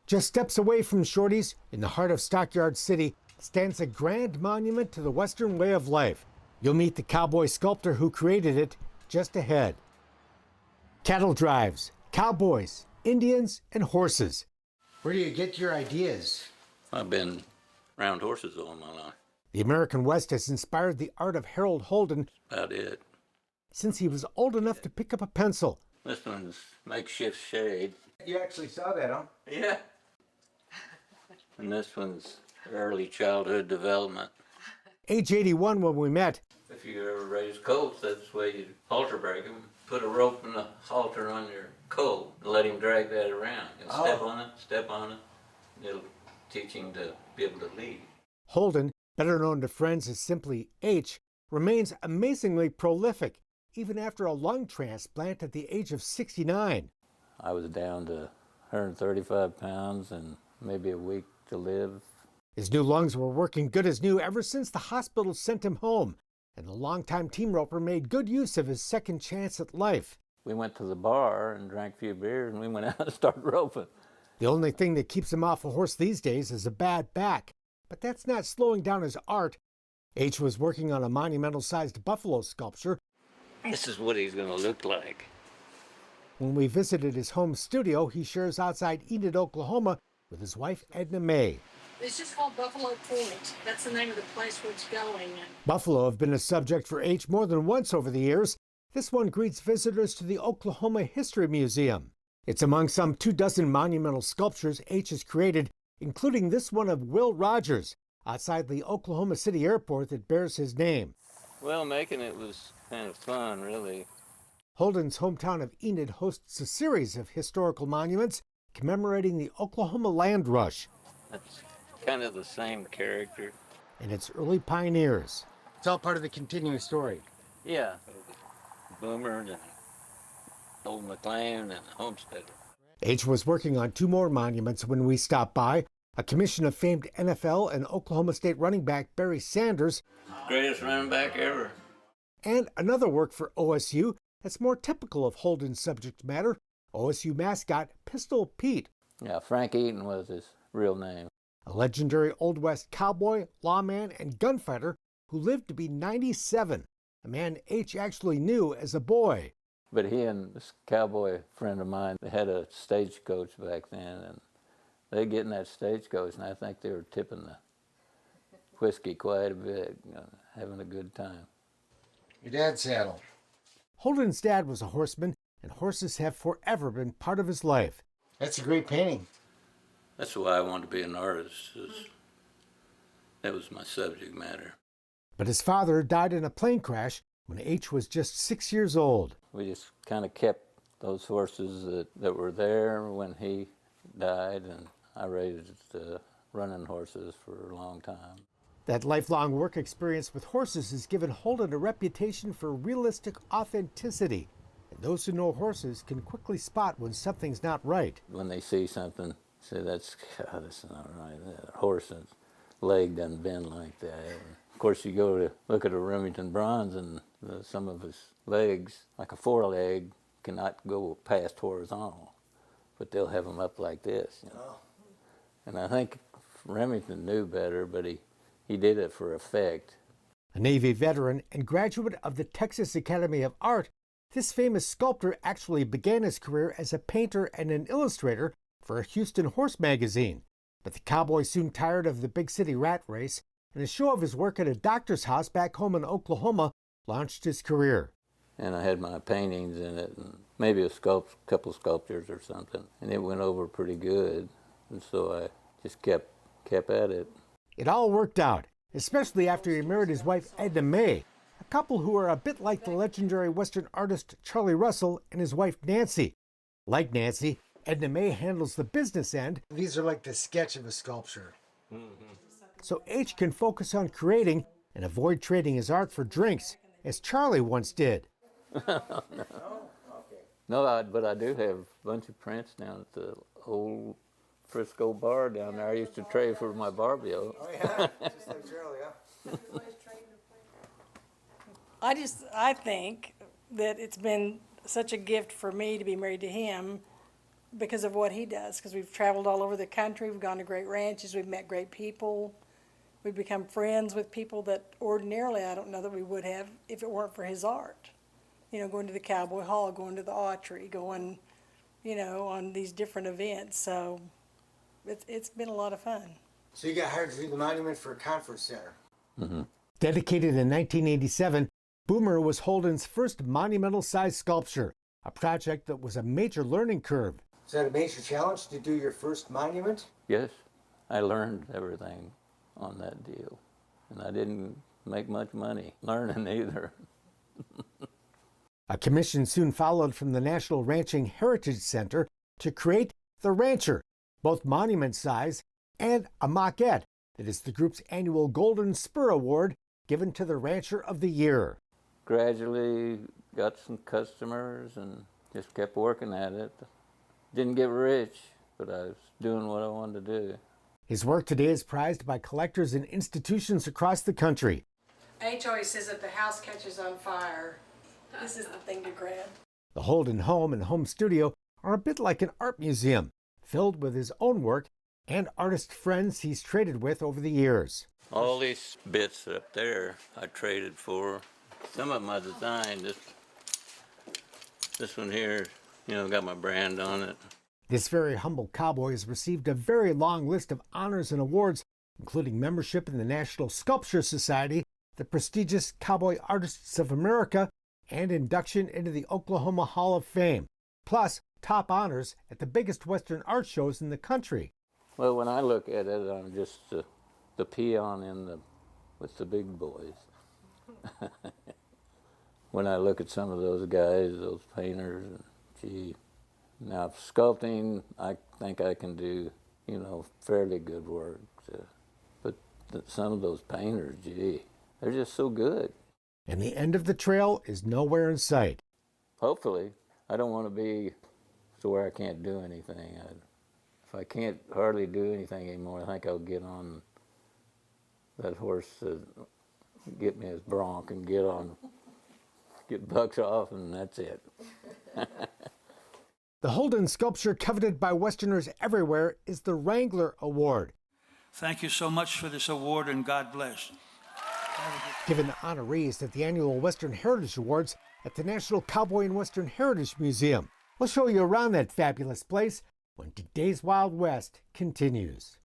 Just steps away from Shorty's, in the heart of Stockyard City, stands a grand monument to the Western way of life. You'll meet the cowboy sculptor who created it just ahead. Cattle drives, cowboys, Indians, and horses. Where do you get your ideas? I've been around horses all my life. The American West has inspired the art of Harold Holden. About it. Since he was old enough to pick up a pencil. This one's makeshift shade. You actually saw that, huh? Yeah. And this one's early childhood development. Age 81 when we met. If you ever raise colts, that's the way you halter break them. Put a rope and a halter on your colt and let him drag that around. He'll step on it. It'll teach him to be able to lead. Holden, better known to friends as simply H, remains amazingly prolific, even after a lung transplant at the age of 69. I was down to 135 pounds and maybe a week to live. His new lungs were working good as new ever since the hospital sent him home, and the longtime team roper made good use of his second chance at life. We went to the bar and drank a few beers, and we went out and started roping. The only thing that keeps him off a horse these days is a bad back, but that's not slowing down his art. H was working on a monumental-sized buffalo sculpture. This is what he's going to look like. When we visited his home studio, he shares outside Enid, Oklahoma, with his wife, Edna May. It's just called Buffalo Point. That's the name of the place where it's going. Buffalo have been a subject for H more than once over the years. This one greets visitors to the Oklahoma History Museum. It's among some 24 monumental sculptures H has created, including this one of Will Rogers, outside the Oklahoma City airport that bears his name. Well, making it was kind of fun, really. Holden's hometown of Enid hosts a series of historical monuments commemorating the Oklahoma land rush. That's kind of the same character. And its early pioneers. It's all part of the continuing story. Yeah. Boomer and Old McLean and Homesteader. H was working on 2 more monuments when we stopped by. A commission of famed NFL and Oklahoma State running back Barry Sanders. Greatest running back ever. And another work for OSU that's more typical of Holden's subject matter, OSU mascot Pistol Pete. Yeah, Frank Eaton was his real name. A legendary Old West cowboy, lawman, and gunfighter who lived to be 97, a man H actually knew as a boy. But he and this cowboy friend of mine, they had a stagecoach back then, and they'd get in that stagecoach, and I think they were tipping the whiskey quite a bit, having a good time. Your dad's saddle. Holden's dad was a horseman, and horses have forever been part of his life. That's a great painting. That's why I wanted to be an artist. That was my subject matter. But his father died in a plane crash when H was just 6 years old. We just kind of kept those horses that were there when he died, and I raised running horses for a long time. That lifelong work experience with horses has given Holden a reputation for realistic authenticity. And those who know horses can quickly spot when something's not right. When they see something, say, that's not right. That horse's leg doesn't bend like that. Of course, you go to look at a Remington bronze, and some of his legs, like a foreleg, cannot go past horizontal, but they'll have them up like this. And I think Remington knew better, but he did it for effect. A Navy veteran and graduate of the Texas Academy of Art, this famous sculptor actually began his career as a painter and an illustrator for a Houston horse magazine. But the cowboy soon tired of the big city rat race, and a show of his work at a doctor's house back home in Oklahoma launched his career. And I had my paintings in it, and maybe a couple sculptures or something, and it went over pretty good, and so I just kept at it. It all worked out, especially after he married his wife Edna May, a couple who are a bit like the legendary Western artist Charlie Russell and his wife Nancy. Like Nancy, Edna May handles the business end. These are like the sketch of a sculpture. So H can focus on creating and avoid trading his art for drinks, as Charlie once did. No, but I do have a bunch of prints down at the old Frisco bar down there. I used to trade for my Barbie-o. Oh, yeah? Just like Charlie, huh? I think that it's been such a gift for me to be married to him because of what he does, because we've traveled all over the country, we've gone to great ranches, we've met great people, we've become friends with people that ordinarily I don't know that we would have if it weren't for his art. You know, going to the Cowboy Hall, going to the Autry, going, you know, on these different events. So it's been a lot of fun. So you got hired to do the monument for a conference center. Mm-hmm. Dedicated in 1987, Boomer was Holden's first monumental-sized sculpture, a project that was a major learning curve. Is that a major challenge to do your first monument? Yes, I learned everything on that deal. And I didn't make much money learning either. A commission soon followed from the National Ranching Heritage Center to create the Rancher, both monument size and a maquette that is the group's annual Golden Spur Award given to the Rancher of the Year. Gradually got some customers and just kept working at it. Didn't get rich, but I was doing what I wanted to do. His work today is prized by collectors and institutions across the country. H always says if the house catches on fire, this is the thing to grab. The Holden home and home studio are a bit like an art museum, filled with his own work and artist friends he's traded with over the years. All these bits up there I traded for. Some of them I designed. This one here, you know, got my brand on it. This very humble cowboy has received a very long list of honors and awards, including membership in the National Sculpture Society, the prestigious Cowboy Artists of America, and induction into the Oklahoma Hall of Fame, plus top honors at the biggest Western art shows in the country. Well, when I look at it, I'm just the peon with the big boys. When I look at some of those guys, those painters, gee. Now, sculpting, I think I can do, you know, fairly good work. But some of those painters, gee, they're just so good. And the end of the trail is nowhere in sight. Hopefully. I don't want to be to where I can't do anything. If I can't hardly do anything anymore, I think I'll get on that horse, get me his bronc and get bucks off, and that's it. The Holden sculpture coveted by Westerners everywhere is the Wrangler Award. Thank you so much for this award, and God bless. Given to honorees at the annual Western Heritage Awards at the National Cowboy and Western Heritage Museum. We'll show you around that fabulous place when today's Wild West continues.